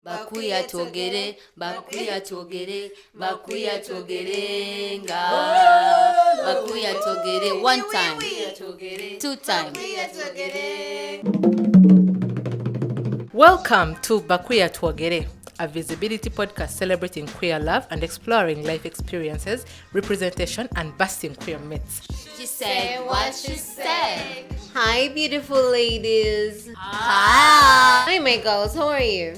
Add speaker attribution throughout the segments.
Speaker 1: Queer Twogere, Queer Twogere, Queer Twogere, Queer Twogere. One time, two times.
Speaker 2: Welcome to Queer Twogere, a visibility podcast celebrating queer love and exploring life experiences, representation, and busting queer myths.
Speaker 1: She said what she said.
Speaker 3: Hi, beautiful ladies. Hi, my girls. How are you?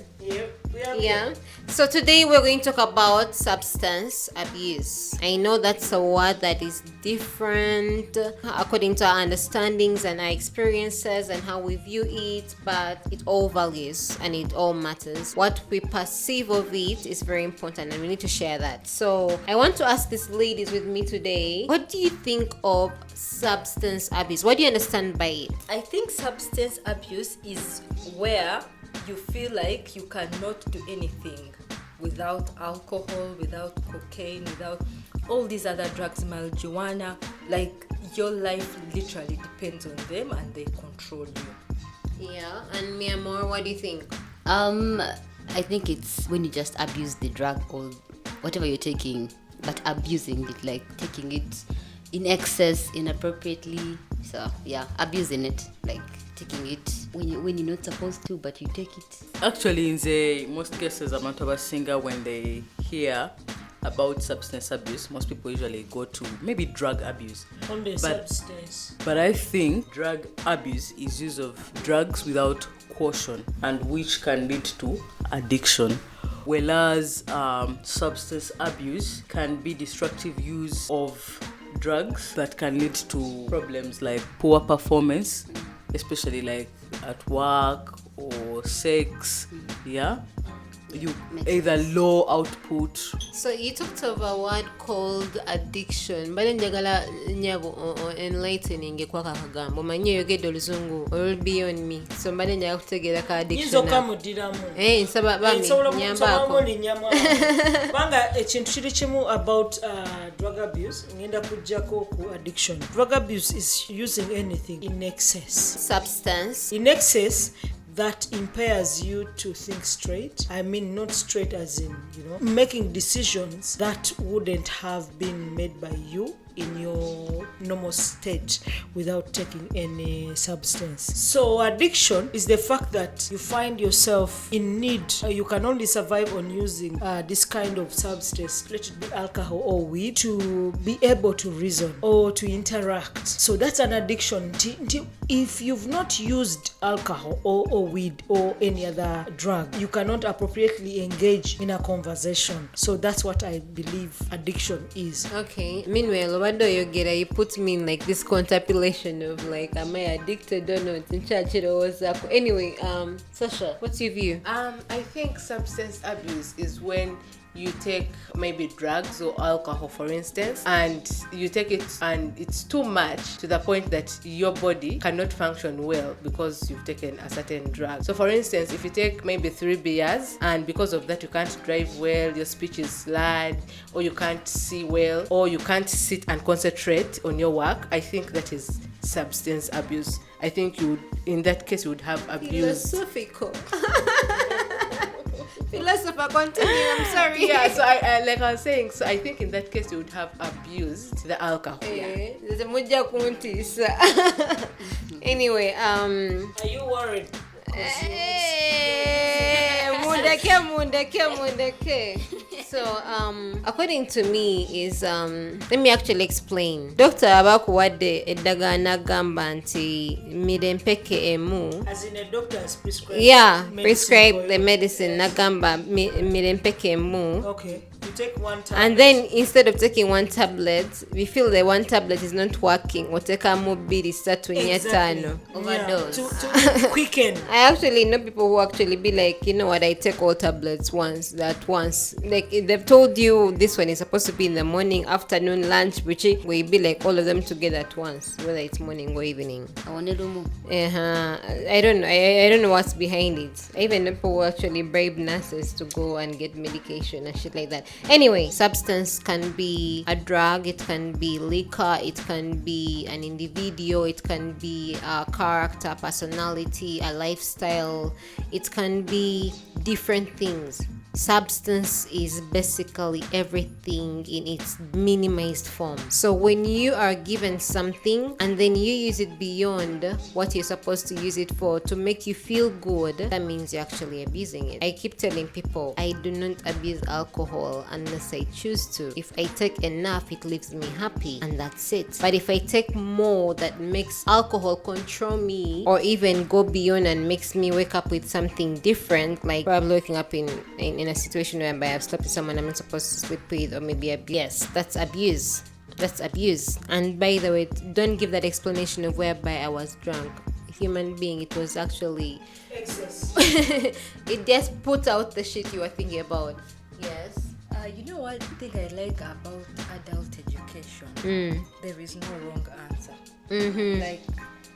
Speaker 3: Yeah. So today we're going to talk about substance abuse. I know that's a word that is different according to our understandings and our experiences and how we view it, but it all values and it all matters. What we perceive of it is very important and we need to share that. So I want to ask these ladies with me today, what do you think of substance abuse? What do you understand by it?
Speaker 4: I think substance abuse is where you feel like you cannot do anything without alcohol, without cocaine, without all these other drugs, marijuana. Like your life literally depends on them and they control you.
Speaker 3: Yeah. And Mia Moore, what do you think?
Speaker 1: I think it's when you just abuse the drug or whatever you're taking, but abusing it, like taking it in excess, inappropriately. So yeah, abusing it, like taking it when you're not supposed to, but you take it.
Speaker 5: Actually, in the most cases, a Manitoba singer, when they hear about substance abuse, most people usually go to maybe drug abuse.
Speaker 6: Only substance.
Speaker 5: But I think drug abuse is use of drugs without caution, and which can lead to addiction. Whereas substance abuse can be destructive use of drugs that can lead to problems like poor performance, especially like at work or sex. Yeah, you either low output.
Speaker 3: So you talked of a word called addiction. But njagala nyabo enlightening kwa kagambo. Manye yoge doluzungu all beyond me. So mbale njagala kutegera ka addiction.
Speaker 6: Yinzo kamudiramu.
Speaker 3: Nsaba bami nyambako.
Speaker 6: Banga ekintu kiri kimu about drug abuse ngenda kujjako ku addiction. Drug abuse is using anything in excess.
Speaker 3: Substance.
Speaker 6: In excess that impairs you to think straight. I mean, not straight as in, making decisions that wouldn't have been made by you in your normal state without taking any substance. So addiction is the fact that you find yourself in need. You can only survive on using this kind of substance, let it be alcohol or weed, to be able to reason or to interact. So that's an addiction. If you've not used alcohol or weed or any other drug, you cannot appropriately engage in a conversation. So that's what I believe addiction is.
Speaker 3: Okay. Meanwhile, what do you get? You put me in like this contemplation of like, am I addicted or not? Anyway, Sasha, what's your view?
Speaker 7: I think substance abuse is when you take maybe drugs or alcohol, for instance, and you take it and it's too much to the point that your body cannot function well because you've taken a certain drug. So for instance, if you take maybe 3 beers and because of that you can't drive well, your speech is slurred, or you can't see well, or you can't sit and concentrate on your work, I think that is substance abuse. I think in that case you would have abused.
Speaker 3: Philosophical. Philosopher, continue. I'm sorry.
Speaker 7: Yeah, so I like I was saying, so I think in that case you would have abused the alcohol.
Speaker 3: Anyway,
Speaker 6: Are you worried?
Speaker 3: Mundeke. So, according to me is let me actually explain. Dr. Abakuwade edagana gamba nti mirempeke emu.
Speaker 6: As in a doctor has prescribed.
Speaker 3: Yeah, prescribe the medicine nagamba mirempeke emu.
Speaker 6: Okay. You take one tablet.
Speaker 3: And then instead of taking one tablet, we feel the one tablet is not working. Oteka mobili statu nyetano.
Speaker 1: Overdose.
Speaker 6: To quicken.
Speaker 3: I actually know people who actually be like, you know what, I take all tablets once. Like they've told you this one is supposed to be in the morning, afternoon, lunch, which will be like all of them together at once, whether it's morning or evening. I don't know what's behind it. I even know people who actually bribe nurses to go and get medication and shit like that. Anyway, substance can be a drug, it can be liquor, it can be an individual, it can be a character, personality, a lifestyle, it can be different things. Substance is basically everything in its minimized form. So when you are given something and then you use it beyond what you're supposed to use it for to make you feel good, that means you're actually abusing it. I keep telling people I do not abuse alcohol unless I choose to. If I take enough, it leaves me happy and that's it. But if I take more that makes alcohol control me or even go beyond and makes me wake up with something different, like probably waking up in a situation whereby I've slept with someone I'm not supposed to sleep with, or maybe yes, that's abuse. That's abuse. And by the way, don't give that explanation of whereby I was drunk. A human being, it was actually
Speaker 6: Excess.
Speaker 3: it just put out the shit you were thinking about. Yes.
Speaker 4: You know what thing I like about adult education? There is no wrong answer. Like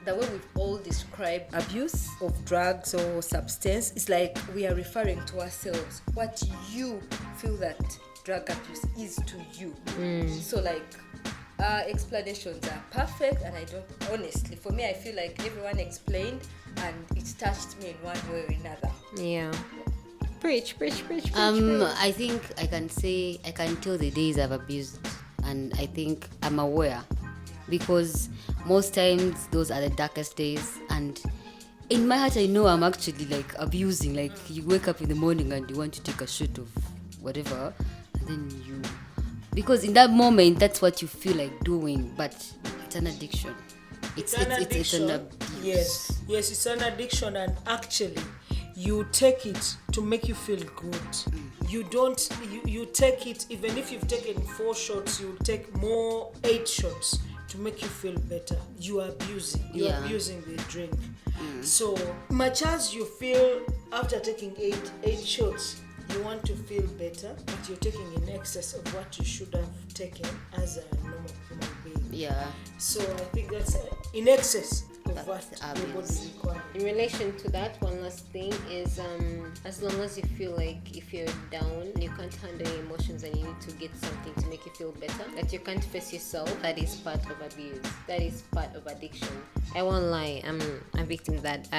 Speaker 4: the way we've all described abuse of drugs or substance, it's like we are referring to ourselves. What you feel that drug abuse is to you. So like explanations are perfect, and I don't, honestly, for me, I feel like everyone explained and it touched me in one way or another.
Speaker 3: Yeah. Preach.
Speaker 1: I think I can tell the days I've abused, and I think I'm aware, because most times those are the darkest days, and in my heart I know I'm actually like abusing. Like you wake up in the morning and you want to take a shot of whatever, and then because in that moment that's what you feel like doing, but it's an addiction. It's an abuse.
Speaker 6: Yes, it's an addiction, and actually you take it to make you feel good. You take it, even if you've taken 4 shots, you take more 8 shots to make you feel better. You're abusing the drink. So much as you feel after taking 8 shots, you want to feel better, but you're taking in excess of what you should have taken as a normal human being.
Speaker 1: Yeah.
Speaker 6: So I think that's in excess of
Speaker 1: That's
Speaker 6: what your body
Speaker 1: abuse.
Speaker 6: requires.
Speaker 3: In relation to that, one last thing is as long as you feel like if you're down, you can't handle your emotions and you need to get something to make you feel better, that you can't face yourself, that is part of abuse. That is part of addiction. I won't lie, I'm a victim that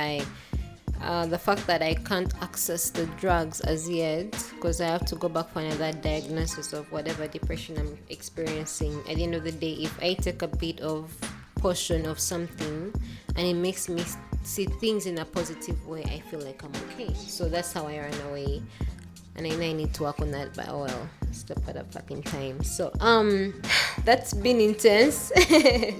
Speaker 3: the fact that I can't access the drugs as yet, because I have to go back for another diagnosis of whatever depression I'm experiencing. At the end of the day, if I take a bit of portion of something and it makes me see things in a positive way, I feel like I'm okay. So that's how I run away, and I know I need to work on that, but oh well, step at a fucking time. So that's been intense.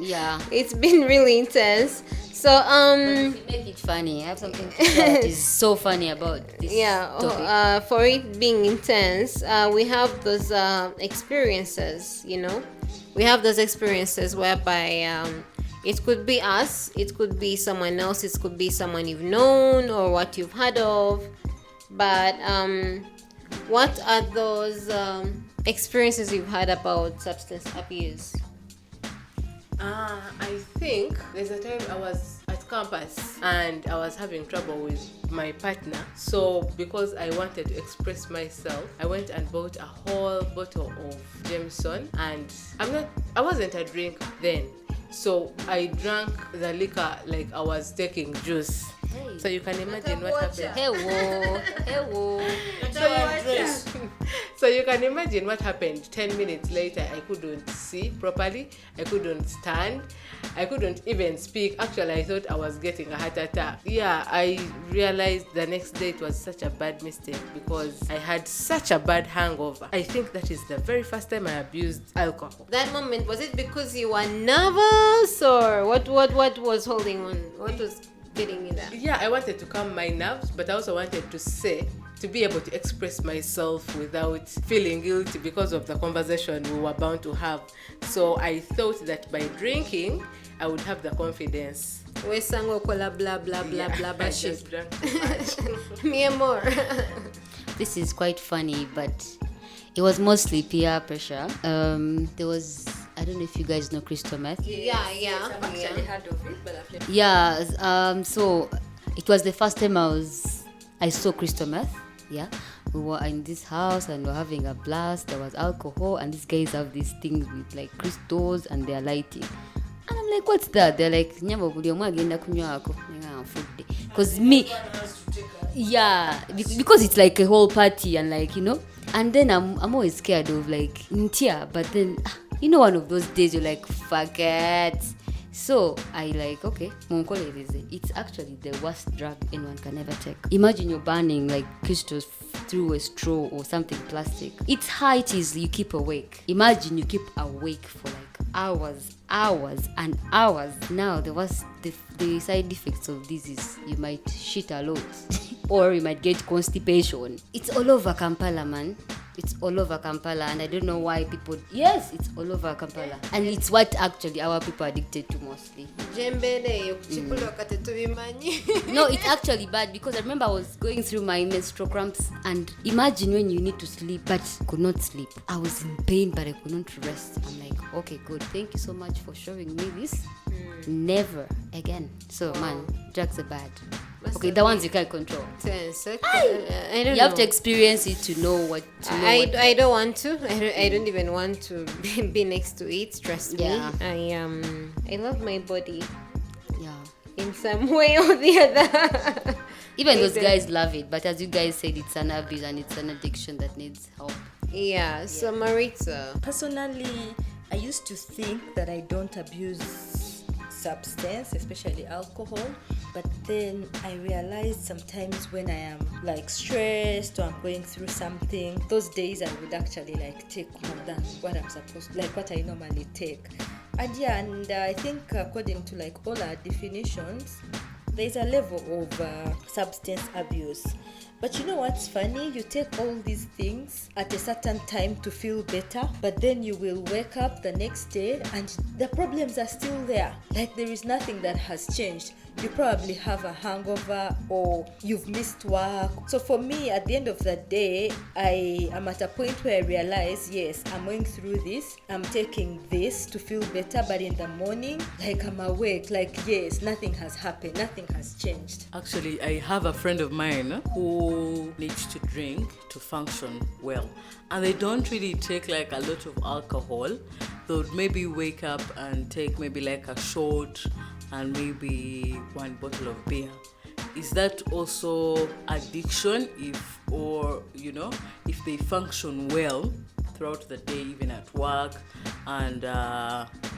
Speaker 1: Yeah.
Speaker 3: It's been really intense. So
Speaker 1: If you make it funny, I have something to say that is so funny about this topic.
Speaker 3: for it being intense, we have those experiences, we have those experiences whereby it could be us, it could be someone else, it could be someone you've known or what you've heard of, but what are those experiences you've had about substance abuse?
Speaker 7: I think there's a time I was at campus and I was having trouble with my partner. So because I wanted to express myself, I went and bought a whole bottle of Jameson, and I wasn't a drinker then. So I drank the liquor like I was taking juice.
Speaker 1: Hey.
Speaker 7: So you can imagine what happened.
Speaker 1: Hello.
Speaker 7: So you can imagine what happened. 10 minutes later, I couldn't see properly. I couldn't stand. I couldn't even speak. Actually, I thought I was getting a heart attack. Yeah, I realized the next day it was such a bad mistake because I had such a bad hangover. I think that is the very first time I abused alcohol.
Speaker 3: That moment, was it because you were nervous, or what was holding on? What was getting you there?
Speaker 7: Yeah, I wanted to calm my nerves, but I also wanted to be able to express myself without feeling guilty because of the conversation we were bound to have. So I thought that by drinking, I would have the confidence.
Speaker 3: We sang blah blah blah blah blah
Speaker 7: I
Speaker 3: blah
Speaker 7: just
Speaker 3: shit.
Speaker 7: drank too much.
Speaker 3: Me and more.
Speaker 1: This is quite funny, but it was mostly peer pressure. There was, I don't know if you guys know crystal meth.
Speaker 3: Yeah.
Speaker 4: I've actually heard of it, but I've never.
Speaker 1: Yeah, so it was the first time I saw crystal meth, yeah, we were in this house and we're having a blast. There was alcohol, and these guys have these things with like crystals and they're lighting. And I'm like, what's that? They're like, because me, yeah, because it's like a whole party and like, you know. And then I'm always scared of like ntia, but then you know, one of those days you're like, fuck it. So I like, okay, it's actually the worst drug anyone can ever take. Imagine you're burning like crystals through a straw or something plastic. Its height is you keep awake. Imagine you keep awake for like hours and hours. Now the side effects of this is you might shit a lot or you might get constipation. It's all over Kampala, man. It's all over Kampala, and I don't know why people. Yes, it's all over Kampala, and it's what actually our people are addicted to mostly. No, it's actually bad because I remember I was going through my menstrual cramps, and imagine when you need to sleep but could not sleep. I was in pain but I could not rest. I'm like, okay, good. Thank you so much for showing me this. Never again. So man, drugs are bad. Okay, the ones you can't control.
Speaker 3: I don't know.
Speaker 1: You have to experience it to know what to know.
Speaker 3: I don't want to. I don't even want to be next to it. Trust me. I love my body.
Speaker 1: Yeah.
Speaker 3: In some way or the other.
Speaker 1: Even those guys love it, but as you guys said, it's an abuse and it's an addiction that needs help.
Speaker 3: Yeah. So Maritza.
Speaker 4: Personally, I used to think that I don't abuse substance, especially alcohol, but then I realized sometimes when I am like stressed or I'm going through something, those days I would actually like take more than what I'm supposed to, like what I normally take. And I think according to like all our definitions, there's a level of substance abuse. But you know what's funny? You take all these things at a certain time to feel better, but then you will wake up the next day and the problems are still there. Like there is nothing that has changed. You probably have a hangover or you've missed work. So for me, at the end of the day, I am at a point where I realize, yes, I'm going through this. I'm taking this to feel better, but in the morning, like I'm awake, like yes, nothing has happened, nothing has changed.
Speaker 5: Actually, I have a friend of mine who needs to drink to function well. And they don't really take like a lot of alcohol. They would maybe wake up and take maybe like a shot and maybe one bottle of beer. Is that also addiction if they function well throughout the day, even at work, and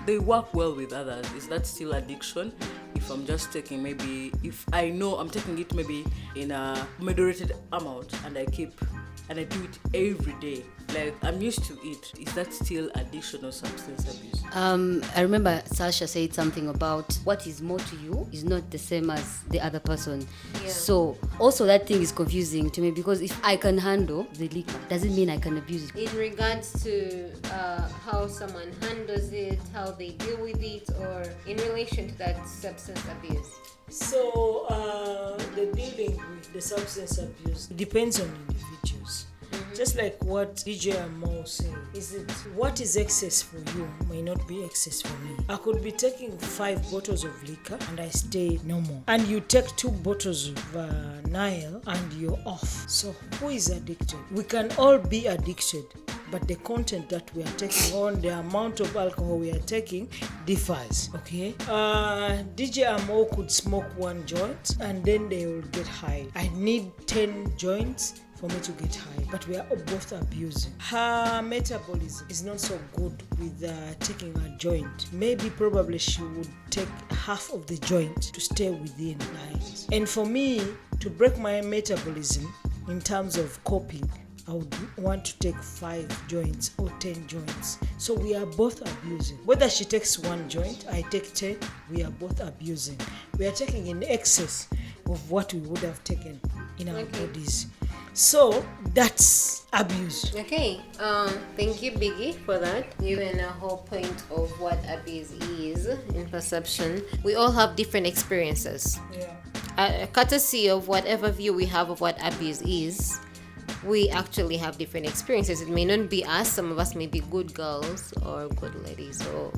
Speaker 5: they work well with others? Is that still addiction? If I'm just taking maybe, if I know I'm taking it maybe in a moderated amount and I do it every day, like I'm used to it, is that still addiction or substance abuse?
Speaker 1: I remember Sasha said something about what is more to you is not the same as the other person. Yeah. So also that thing is confusing to me because if I can handle the liquor, doesn't mean I can abuse it.
Speaker 3: In regards to how someone handles it, how they deal with it, or in relation to that substance abuse.
Speaker 6: So the dealing with the substance abuse depends on individuals. Just like what DJ Amo said, is it what is excess for you may not be excess for me. I could be taking 5 bottles of liquor and I stay normal, and you take 2 bottles of Nile and you're off. So who is addicted? We can all be addicted, but the content that we are taking on, the amount of alcohol we are taking differs. Okay, DJ Amo could smoke 1 joint and then they will get high. I need 10 joints for me to get high, but we are both abusing. Her metabolism is not so good with taking a joint. Probably she would take half of the joint to stay within lines. And for me to break my metabolism in terms of coping, I would want to take 5 joints or 10 joints. So we are both abusing. Whether she takes 1 joint, I take 10, we are both abusing. We are taking in excess of what we would have taken in our bodies. So that's abuse.
Speaker 3: Okay, thank you, Biggie, for that. Given a whole point of what abuse is in perception, we all have different experiences.
Speaker 6: Yeah.
Speaker 3: Courtesy of whatever view we have of what abuse is, we actually have different experiences. It may not be us. Some of us may be good girls or good ladies or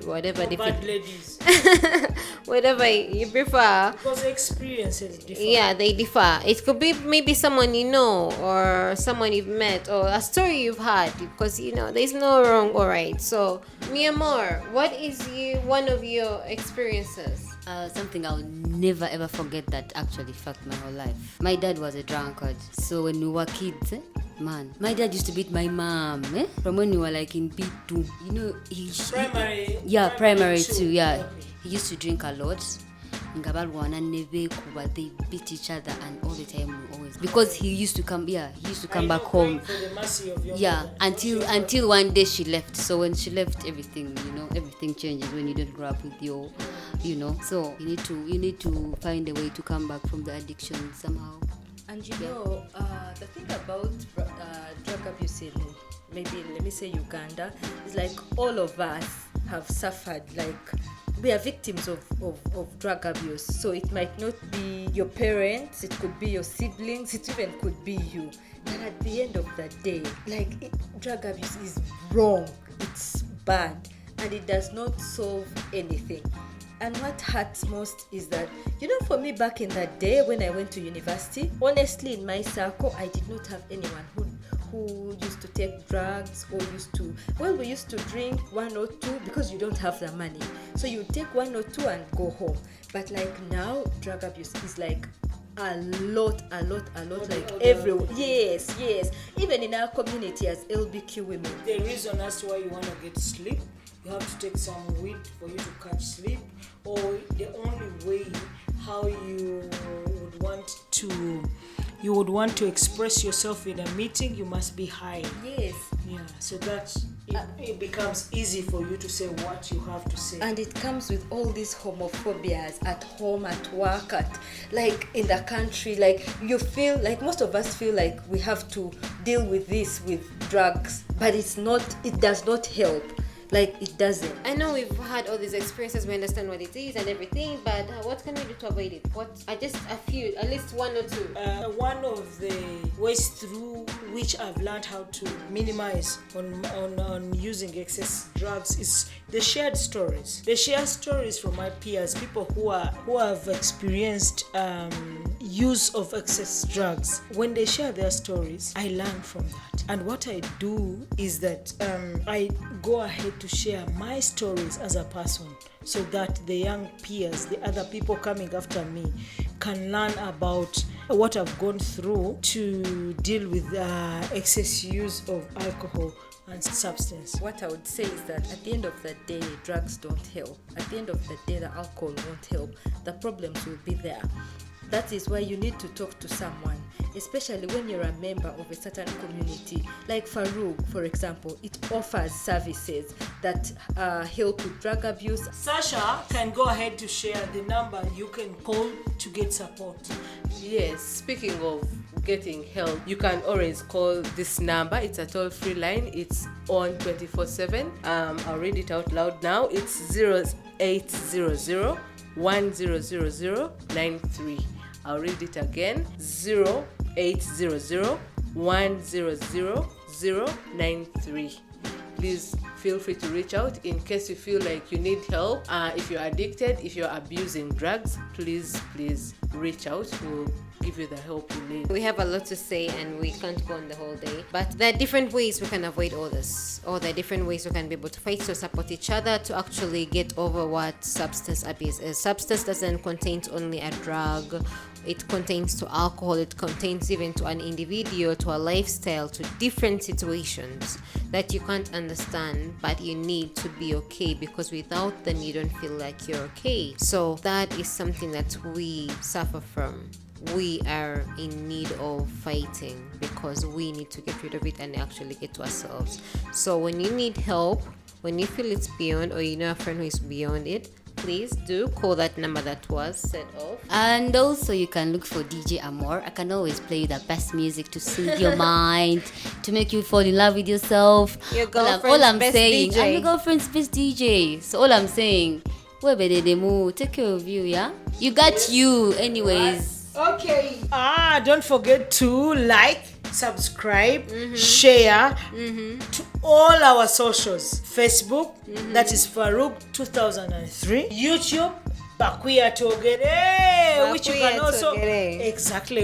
Speaker 3: whatever
Speaker 6: Bad ladies.
Speaker 3: whatever you prefer.
Speaker 6: Because the experiences differ.
Speaker 3: Yeah, they differ. It could be maybe someone you know or someone you've met or a story you've had, because there's no wrong or right. So, mi amor, what is one of your experiences?
Speaker 1: Something I'll never ever forget that actually fucked my whole life. My dad was a drunkard. So when we were kids, man, my dad used to beat my mom, from when we were like in P2.
Speaker 6: Primary.
Speaker 1: Yeah, primary two. Yeah, he used to drink a lot. They beat each other, and all the time we always, because he used to come back home.
Speaker 6: For the mercy of your
Speaker 1: Yeah,
Speaker 6: mother.
Speaker 1: until one day she left. So when she left, everything changes when you don't grow up with your, So you need to find a way to come back from the addiction somehow.
Speaker 4: And the thing about drug abuse in, maybe let me say Uganda, is like all of us have suffered, like we are victims of drug abuse. So it might not be your parents, it could be your siblings, it even could be you. But at the end of the day, drug abuse is wrong, it's bad, and it does not solve anything. And what hurts most is that, for me back in that day when I went to university, honestly in my circle, I did not have anyone who used to take drugs or we used to drink one or two because you don't have the money. So you take one or two and go home. But now, drug abuse is like a lot, like everywhere. Yes. Even in our community as LBQ women.
Speaker 6: The reason as to why you want to get sleep, you have to take some weed for you to catch sleep, or the only way how you would want to express yourself in a meeting, you must be high.
Speaker 4: Yes.
Speaker 6: Yeah, so that it becomes easy for you to say what you have to say.
Speaker 4: And it comes with all these homophobias at home, at work, in the country. You feel like most of us feel like we have to deal with this with drugs, but it does not help. It doesn't.
Speaker 3: I know we've had all these experiences, we understand what it is and everything, but what can we do to avoid it? At least one or two.
Speaker 6: One of the ways through which I've learned how to minimize on using excess drugs is the shared stories. The shared stories from my peers, people who have experienced use of excess drugs. When they share their stories, I learn from that. And what I do is that I go ahead to share my stories as a person, so that the young peers, the other people coming after me, can learn about what I've gone through to deal with excess use of alcohol and substance.
Speaker 4: What I would say is that at the end of the day, drugs don't help. At the end of the day, the alcohol won't help. The problems will be there. That is why you need to talk to someone, especially when you're a member of a certain community. Like Farouk, for example, it offers services that help with drug abuse.
Speaker 6: Sasha can go ahead to share the number you can call to get support.
Speaker 7: Yes, speaking of getting help, you can always call this number. It's a toll-free line. It's on 24/7. I'll read it out loud now. It's 0800 100093. I'll read it again. 0800 100093. Please feel free to reach out in case you feel like you need help. If you're addicted, if you're abusing drugs, please reach out. We'll give you the help you need.
Speaker 3: We have a lot to say and we can't go on the whole day, but there are different ways we can avoid all this, or there are different ways we can be able to fight to support each other to actually get over what substance abuse is. Substance doesn't contain only a drug, it contains to alcohol, it contains even to an individual, to a lifestyle, to different situations that you can't understand, but you need to be okay, because without them you don't feel like you're okay. So that is something that we suffer from. We are in need of fighting because we need to get rid of it and actually get to ourselves. So when you need help, when you feel it's beyond, or you know a friend who is beyond it, please do call that number that was set off.
Speaker 1: And also you can look for DJ Amor. I can always play you the best music to soothe your mind, to make you fall in love with yourself.
Speaker 3: Your girlfriend's best DJ.
Speaker 1: I'm your girlfriend's best DJ. So all I'm saying, take care of you, yeah? You got you anyways.
Speaker 6: Okay. Don't forget to like, subscribe, share to all our socials. Facebook, that is Farouk 2003. YouTube, Queer Twogere, which you can also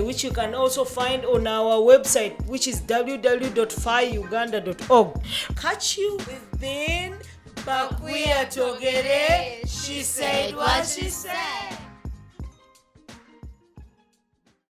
Speaker 6: which you can also find on our website, which is www.fiuganda.org. Catch you. We've been Queer Twogere. She said what she said.